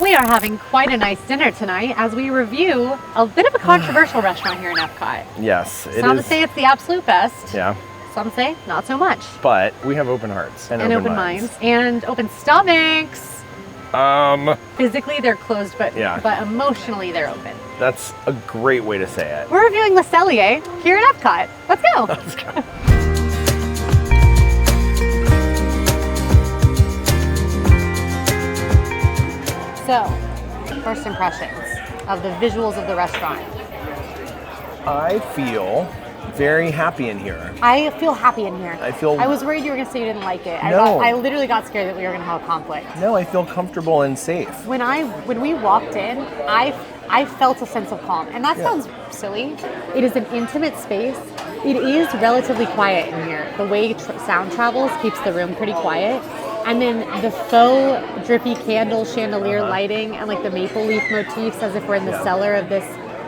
We are having quite a nice dinner tonight as we review a bit of a controversial restaurant here in Epcot. Yes, it is. Some say it's the absolute best. Yeah. Some say not so much. But we have open hearts and open minds. And open stomachs. Physically they're closed, but emotionally they're open. That's a great way to say it. We're reviewing the Cellier here at Epcot. Let's go. Let's go. So, first impressions of the visuals of the restaurant. I feel very happy in here. I feel happy in here. I was worried you were going to say you didn't like it. No. I literally got scared that we were going to have a conflict. No, I feel comfortable and safe. When we walked in, I felt a sense of calm. And that sounds silly. It is an intimate space. It is relatively quiet in here. The way sound travels keeps the room pretty quiet. And then the faux drippy candle chandelier lighting and like the maple leaf motifs as if we're in the cellar of this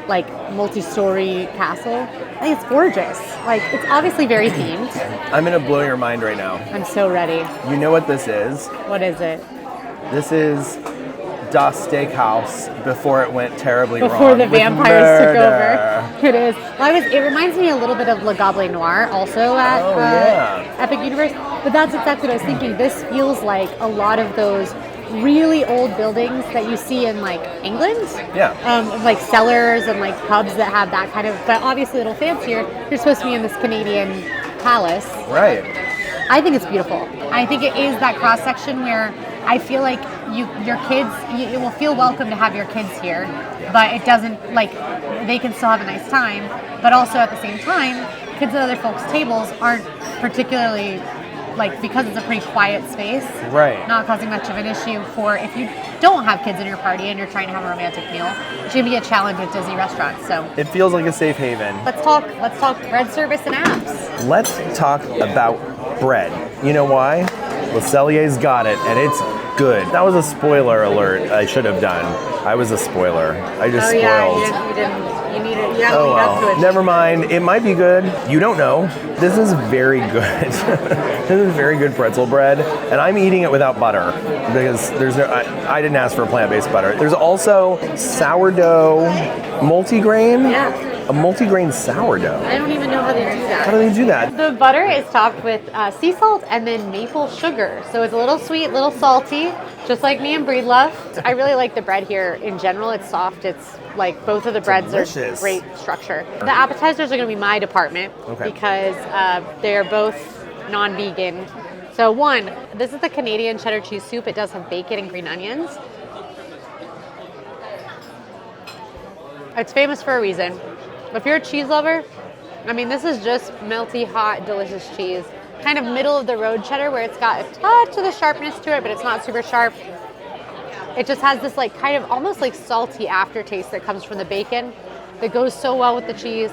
like multi-story castle. I think it's gorgeous. Like, it's obviously very themed. I'm gonna blow your mind right now. I'm so ready. You know what this is? What is it? This is Das Steakhouse before it went terribly wrong. Before the vampires took over. It is. Well, it reminds me a little bit of Le Goblet Noir, also at Epic Universe. But that's exactly what I was thinking. This feels like a lot of those really old buildings that you see in like England. Yeah. Like cellars and like pubs that have that kind of, but obviously a little fancier. You're supposed to be in this Canadian palace. Right. I think it's beautiful. I think it is that cross section where I feel like your kids, you will feel welcome to have your kids here, but it doesn't, like, they can still have a nice time, but also at the same time, kids at other folks' tables aren't particularly, like, because it's a pretty quiet space, right, not causing much of an issue for if you don't have kids in your party and you're trying to have a romantic meal. It's going to be a challenge with Disney restaurants, so. It feels like a safe haven. Let's talk bread service and apps. Let's talk about bread. You know why? Well, Cellier's got it, and it's good. That was a spoiler alert I should have done. I was a spoiler. I just spoiled. Yeah, you didn't. You need it. You have to lead up to it. Never mind. It might be good. You don't know. This is very good. This is very good pretzel bread, and I'm eating it without butter because there's no. I didn't ask for a plant-based butter. There's also sourdough multigrain. Yeah. A multigrain sourdough. I don't even know how they do that. How do they do that? The butter is topped with sea salt and then maple sugar. So it's a little sweet, a little salty, just like me and Breedlove. I really like the bread here in general. It's soft. It's like both of the breads are great structure. The appetizers are going to be my department because they're both non-vegan. So this is the Canadian cheddar cheese soup. It does have bacon and green onions. It's famous for a reason. If you're a cheese lover, I mean, this is just melty, hot, delicious cheese. Kind of middle of the road cheddar where it's got a touch of the sharpness to it, but it's not super sharp. It just has this like kind of almost like salty aftertaste that comes from the bacon that goes so well with the cheese.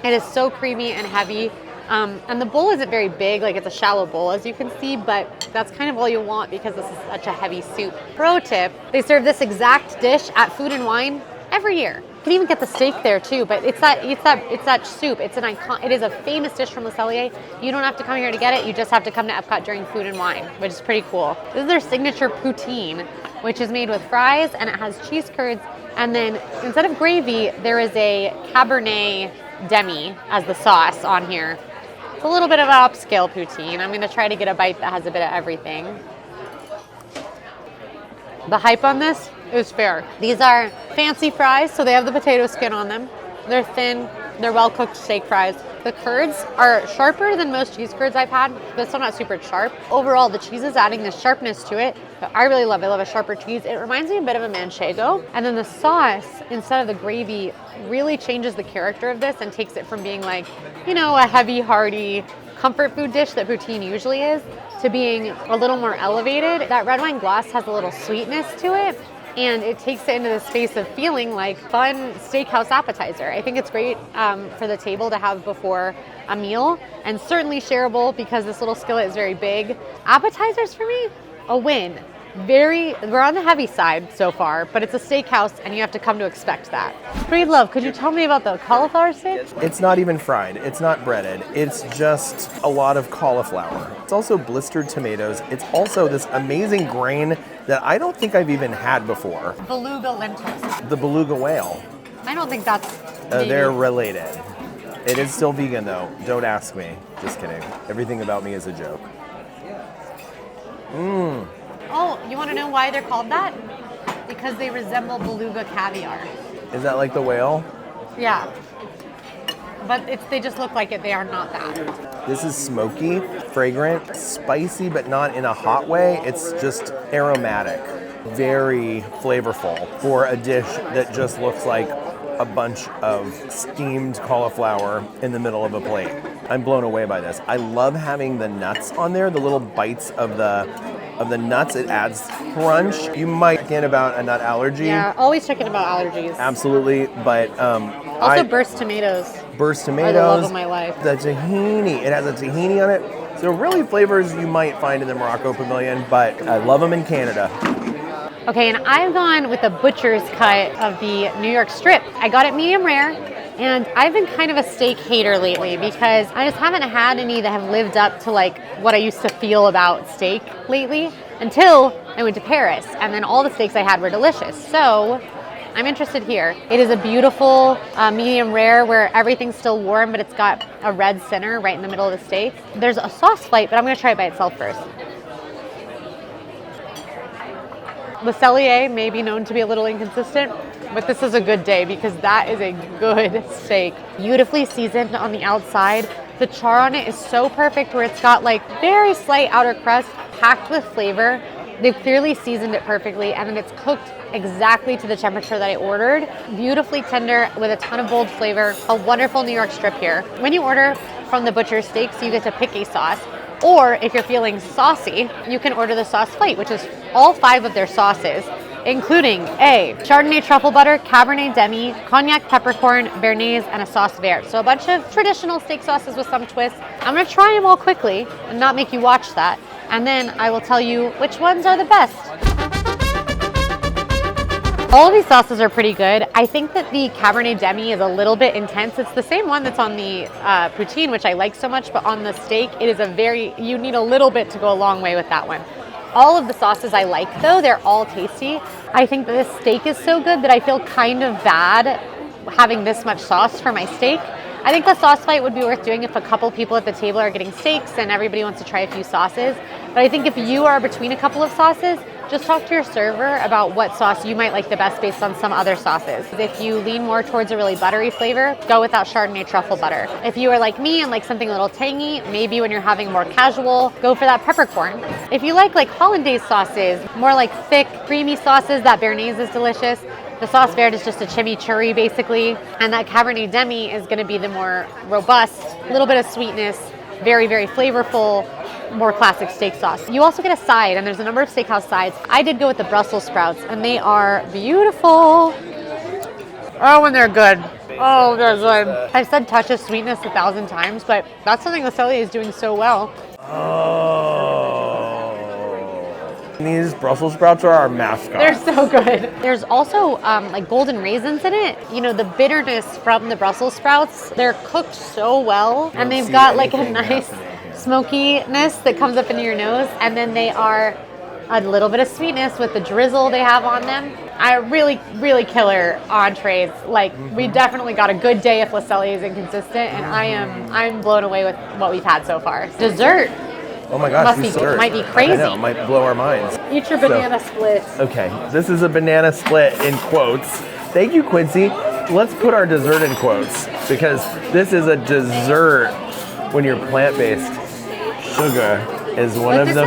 It is so creamy and heavy. And the bowl isn't very big, like it's a shallow bowl as you can see, but that's kind of all you want because this is such a heavy soup. Pro tip, they serve this exact dish at Food and Wine every year. You can even get the steak there too, but it's that soup. It is a famous dish from Le Cellier. You don't have to come here to get it. You just have to come to Epcot during Food and Wine, which is pretty cool. This is their signature poutine, which is made with fries and it has cheese curds. And then instead of gravy, there is a Cabernet Demi as the sauce on here. It's a little bit of an upscale poutine. I'm going to try to get a bite that has a bit of everything. The hype on this is fair. These are fancy fries, so they have the potato skin on them. They're thin, they're well-cooked steak fries. The curds are sharper than most cheese curds I've had, but still not super sharp. Overall, the cheese is adding this sharpness to it. But I really love it. I love a sharper cheese. It reminds me a bit of a manchego. And then the sauce, instead of the gravy, really changes the character of this and takes it from being like, you know, a heavy, hearty comfort food dish that poutine usually is, to being a little more elevated. That red wine glass has a little sweetness to it, and it takes it into the space of feeling like fun steakhouse appetizer. I think it's great for the table to have before a meal, and certainly shareable because this little skillet is very big. Appetizers for me, a win. We're on the heavy side so far, but it's a steakhouse and you have to come to expect that. Breedlove, could you tell me about the cauliflower steak? It's not even fried. It's not breaded. It's just a lot of cauliflower. It's also blistered tomatoes. It's also this amazing grain that I don't think I've even had before. Beluga lentils. The beluga whale. I don't think that's They're related. It is still vegan though. Don't ask me. Just kidding. Everything about me is a joke. Oh, you want to know why they're called that? Because they resemble beluga caviar. Is that like the whale? Yeah. But they just look like it. They are not that. This is smoky, fragrant, spicy, but not in a hot way. It's just aromatic. Very flavorful for a dish that just looks like a bunch of steamed cauliflower in the middle of a plate. I'm blown away by this. I love having the nuts on there, the little bites of the nuts. It adds crunch. You might think about a nut allergy. Yeah, always checking about allergies. Absolutely, but also burst tomatoes. Burst tomatoes. Are the love of my life. The tahini. It has a tahini on it. So really flavors you might find in the Morocco Pavilion, but I love them in Canada. Okay, and I've gone with the butcher's cut of the New York strip. I got it medium rare, and I've been kind of a steak hater lately because I just haven't had any that have lived up to like what I used to feel about steak lately until I went to Paris, and then all the steaks I had were delicious. So I'm interested here. It is a beautiful medium rare where everything's still warm, but it's got a red center right in the middle of the steak. There's a sauce flight, but I'm gonna try it by itself first. The Cellier may be known to be a little inconsistent, but this is a good day because that is a good steak. Beautifully seasoned on the outside. The char on it is so perfect where it's got like very slight outer crust packed with flavor. They've clearly seasoned it perfectly, and then it's cooked exactly to the temperature that I ordered. Beautifully tender with a ton of bold flavor. A wonderful New York strip here. When you order from the butcher steaks, you get to pick a sauce. Or if you're feeling saucy, you can order the sauce plate, which is all 5 of their sauces, including a Chardonnay truffle butter, Cabernet Demi, cognac peppercorn, Béarnaise, and a sauce verte. So a bunch of traditional steak sauces with some twists. I'm gonna try them all quickly and not make you watch that. And then I will tell you which ones are the best. All of these sauces are pretty good. I think that the Cabernet Demi is a little bit intense. It's the same one that's on the poutine, which I like so much, but on the steak, it is you need a little bit to go a long way with that one. All of the sauces I like though, they're all tasty. I think that this steak is so good that I feel kind of bad having this much sauce for my steak. I think the sauce fight would be worth doing if a couple people at the table are getting steaks and everybody wants to try a few sauces. But I think if you are between a couple of sauces, just talk to your server about what sauce you might like the best based on some other sauces. If you lean more towards a really buttery flavor, go with that Chardonnay truffle butter. If you are like me and like something a little tangy, maybe when you're having more casual, go for that peppercorn. If you like hollandaise sauces, more like thick, creamy sauces, that Béarnaise is delicious. The sauce verte is just a chimichurri basically, and that Cabernet Demi is going to be the more robust, little bit of sweetness, very, very flavorful, more classic steak sauce. You also get a side, and there's a number of steakhouse sides. I did go with the Brussels sprouts, and they are beautiful. Oh, and they're good. Oh, they're good. I've said touch of sweetness 1,000 times, but that's something the Cellier is doing so well. Oh. These Brussels sprouts are our mascot. They're so good. There's also like golden raisins in it. You know, the bitterness from the Brussels sprouts, they're cooked so well, and they've got like a nice smokiness that comes up into your nose, and then they are a little bit of sweetness with the drizzle they have on them. Really, really killer entrees. Like, we definitely got a good day if Le Cellier is inconsistent, and I'm blown away with what we've had so far. Dessert. Oh my gosh, might be crazy. I know, it might blow our minds. Eat your banana split. Okay, this is a banana split in quotes. Thank you, Quincy. Let's put our dessert in quotes because this is a dessert when you're plant-based. Sugar is one of the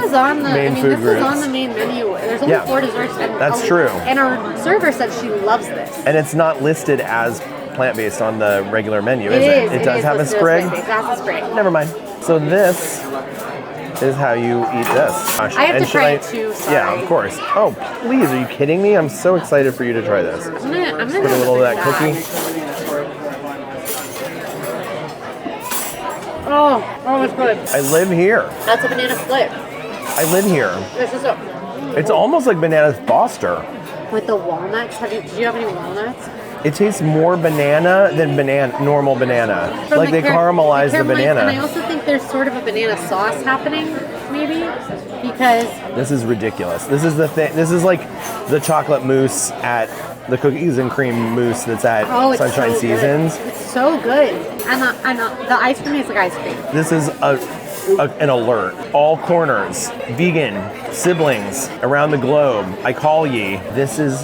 main food groups. This is on the main menu. There's only 4 desserts. And that's true. And our server said she loves this. And it's not listed as plant-based on the regular menu, is it? It does have a sprig? It has a sprig. Never mind. So this is how you eat this. I have to try it too, sorry. Yeah, of course. Oh, please, are you kidding me? I'm so excited for you to try this. I'm gonna put a little of that cookie. Oh, it's good. I live here. That's a banana split. I live here. This is It's almost like banana Foster. With the walnuts, did you have any walnuts? It tastes more banana than normal banana. Like they caramelize the banana. And I also think there's sort of a banana sauce happening, maybe, because this is ridiculous. This is the thing. This is like the chocolate mousse at the cookies and cream mousse that's at Sunshine Seasons. It's so good, and the ice cream tastes like ice cream. This is an alert. All corners, vegan, siblings around the globe. I call ye. This is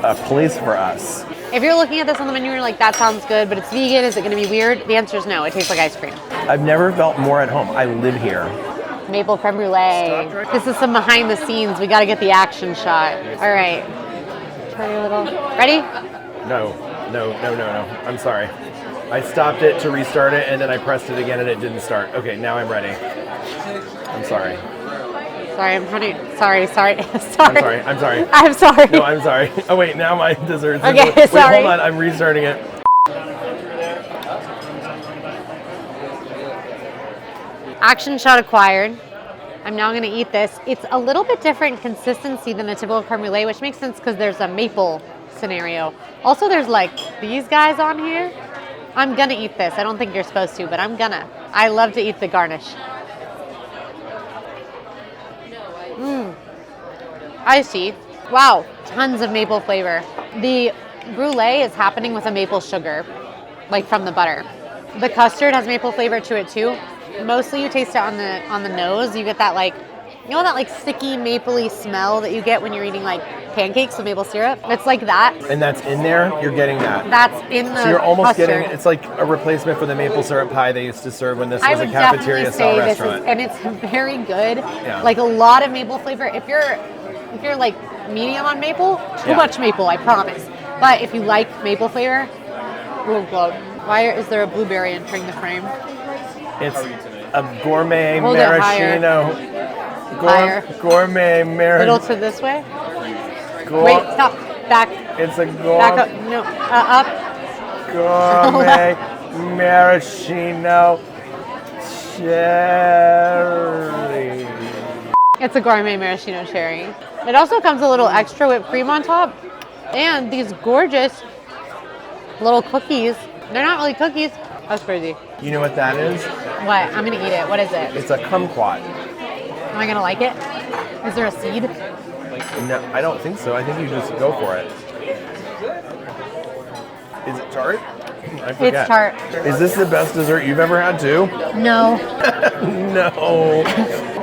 a place for us. If you're looking at this on the menu and you're like, that sounds good, but it's vegan, is it going to be weird? The answer is no. It tastes like ice cream. I've never felt more at home. I live here. Maple creme brulee. This is some behind the scenes. We got to get the action shot. All right. Try a little. Ready? No. I'm sorry. I stopped it to restart it, and then I pressed it again, and it didn't start. Okay, now I'm ready. I'm sorry. Sorry, I'm trying to. Sorry. I'm sorry. I'm sorry. No, I'm sorry. Oh, wait, now my dessert's. Okay, wait, sorry. Hold on, I'm restarting it. Action shot acquired. I'm now going to eat this. It's a little bit different consistency than the typical creme brulee, which makes sense because there's a maple scenario. Also, there's like these guys on here. I'm going to eat this. I don't think you're supposed to, but I'm gonna. I love to eat the garnish. I see. Wow, tons of maple flavor. The brulee is happening with a maple sugar, like from the butter. The custard has maple flavor to it too. Mostly you taste it on the nose. You get that like, you know that like sticky mapley smell that you get when you're eating like pancakes with maple syrup? It's like that. And that's in there? You're getting that? That's in the So you're almost custard. getting, it's like a replacement for the maple syrup pie they used to serve when this was a cafeteria-style restaurant. And it's very good. Yeah. Like a lot of maple flavor. If you're like medium on maple, too much maple, I promise. But if you like maple flavor, we'll gloat. Why is there a blueberry entering the frame? It's a gourmet Hold it higher. maraschino. Higher. Gourmet maraschino. Little to this way. Wait, stop. Back. It's a Back up. No. Up. gourmet maraschino cherry. It's a gourmet maraschino cherry. It also comes a little extra whipped cream on top, and these gorgeous little cookies. They're not really cookies. That's crazy. You know what that is? What? I'm gonna eat it. What is it? It's a kumquat. Am I gonna like it? Is there a seed? No, I don't think so. I think you just go for it. Is it tart? I forget. It's tart. Is this the best dessert you've ever had too? No. No.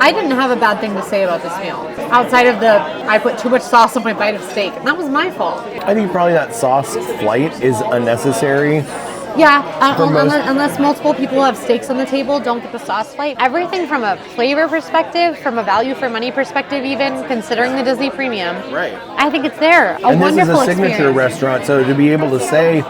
I didn't have a bad thing to say about this meal. Outside of I put too much sauce on my bite of steak. And that was my fault. I think probably that sauce flight is unnecessary. Yeah, unless multiple people have steaks on the table, don't get the sauce flight. Everything from a flavor perspective, from a value for money perspective even, considering the Disney Premium. Right. I think it's there. And this is a signature experience. restaurant, so to be able to say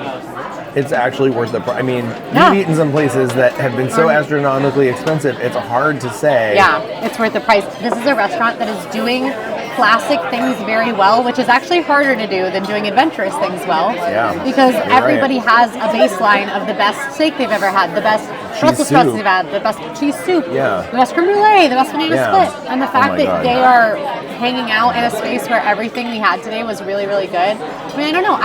it's actually worth the price. I mean, you've eaten some places that have been so astronomically expensive, it's hard to say. Yeah, it's worth the price. This is a restaurant that is doing classic things very well, which is actually harder to do than doing adventurous things well. Yeah. Because everybody has a baseline of the best steak they've ever had, the best Brussels sprouts they've had, the best cheese soup, the best creme brulee, the best banana split. And the fact that they are hanging out in a space where everything we had today was really, really good. I mean, I don't know.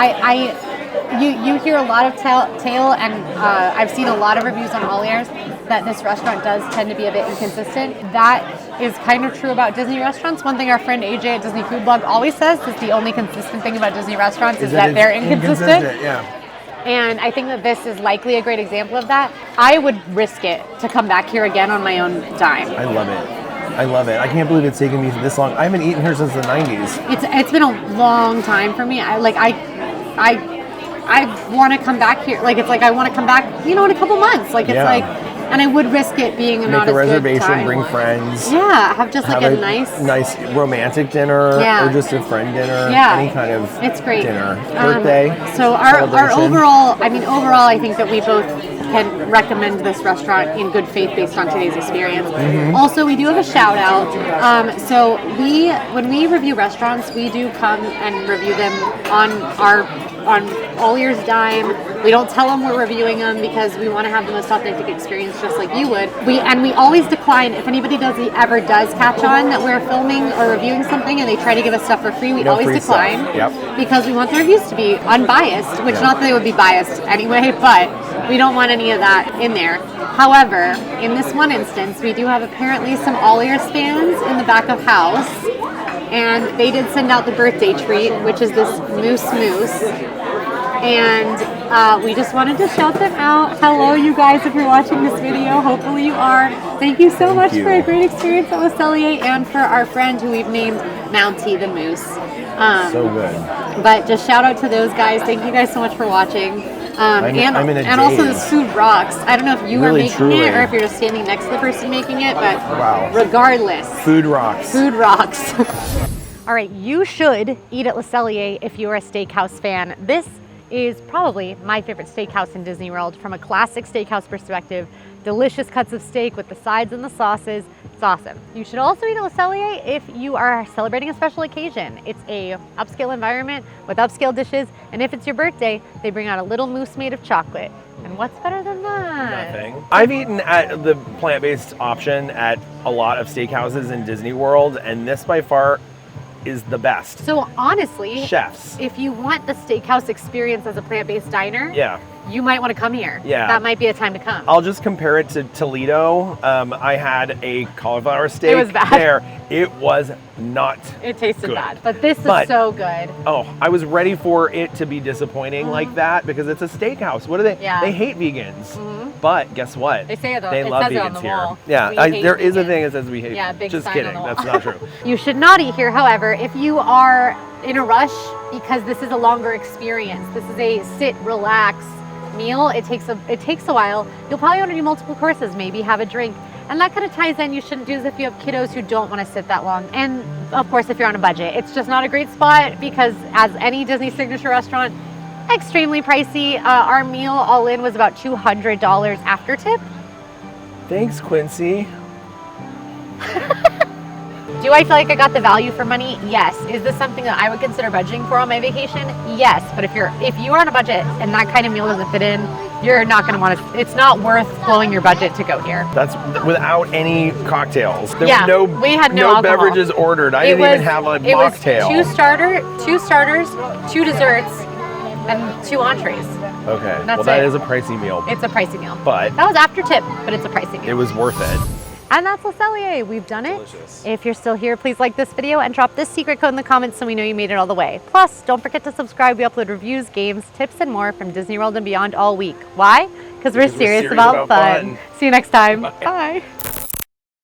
You hear a lot of tale, and I've seen a lot of reviews on AllEars that this restaurant does tend to be a bit inconsistent. That is kind of true about Disney restaurants. One thing our friend AJ at Disney Food Blog always says is the only consistent thing about Disney restaurants is that they're inconsistent. Yeah. And I think that this is likely a great example of that. I would risk it to come back here again on my own dime. I love it. I love it. I can't believe it's taken me this long. I haven't eaten here since the 90s. It's been a long time for me. I want to come back here. Like, it's like I want to come back, in a couple months. Like, it's like, and I would risk it being not as good time. Make a reservation, bring friends. Yeah, have just like a nice romantic dinner or just a friend dinner. Yeah. Any kind of it's great. dinner. Birthday. So our overall, I think that we both can recommend this restaurant in good faith based on today's experience. Also, we do have a shout out. So when we review restaurants, we do come and review them on AllEars dime. We don't tell them we're reviewing them because we want to have the most authentic experience, just like you would. We always decline if anybody ever does catch on that we're filming or reviewing something and they try to give us stuff for free. We always decline because we want the reviews to be unbiased, which not that they would be biased anyway, but we don't want any of that in there. However, in this one instance, we do have apparently some AllEars fans in the back of house, and they did send out the birthday treat, which is this moose. And we just wanted to shout them out. Hello, you guys, if you're watching this video. Hopefully you are. Thank you so much for a great experience at Cellier, and for our friend who we've named Mountie the Moose. So good. But just shout out to those guys. Thank you guys so much for watching. And also this food rocks. I don't know if you are making it or if you're just standing next to the person making it, but regardless. Food rocks. Food rocks. All right, you should eat at Le Cellier if you're a steakhouse fan. This is probably my favorite steakhouse in Disney World from a classic steakhouse perspective. Delicious cuts of steak with the sides and the sauces. It's awesome. You should also eat at Le Cellier if you are celebrating a special occasion. It's a upscale environment with upscale dishes, and if it's your birthday, they bring out a little mousse made of chocolate. And what's better than that? Nothing. I've eaten at the plant-based option at a lot of steakhouses in Disney World, and this by far is the best. So honestly, chefs, if you want the steakhouse experience as a plant-based diner, you might want to come here. That might be a time to come. I'll just compare it to Toledo. I had a cauliflower steak. It was bad. There. It was not It tasted good. bad, but this is so good. Oh, I was ready for it to be disappointing like that because it's a steakhouse. What do they? They hate vegans. But guess what? They say it though. They love vegans here. Wall. Yeah, there is a thing that says we hate. Yeah, big just sign kidding. on the That's wall. not true. You should not eat here, however, if you are in a rush, because this is a longer experience. This is a sit, relax meal. It takes a while. You'll probably want to do multiple courses, maybe have a drink. And that kind of ties in, you shouldn't do this if you have kiddos who don't want to sit that long. And of course, if you're on a budget, it's just not a great spot because as any Disney signature restaurant, extremely pricey. Our meal all in was about $200 after tip. Thanks, Quincy. Do I feel like I got the value for money? Yes. Is this something that I would consider budgeting for on my vacation? Yes. But if you are on a budget and that kind of meal doesn't fit in, you're not going to want to. It's not worth blowing your budget to go here. That's without any cocktails. There we had no alcohol. Beverages ordered. I didn't even have a mocktail. It was two starters, 2 desserts, and 2 entrees. Okay. Well, that is a pricey meal. It's a pricey meal. But that was after tip, but it's a pricey meal. It was worth it. And that's Le Cellier. We've done it. Delicious. If you're still here, please like this video and drop this secret code in the comments so we know you made it all the way. Plus, don't forget to subscribe. We upload reviews, games, tips, and more from Disney World and beyond all week. Why? Because we're serious about fun. See you next time. Bye.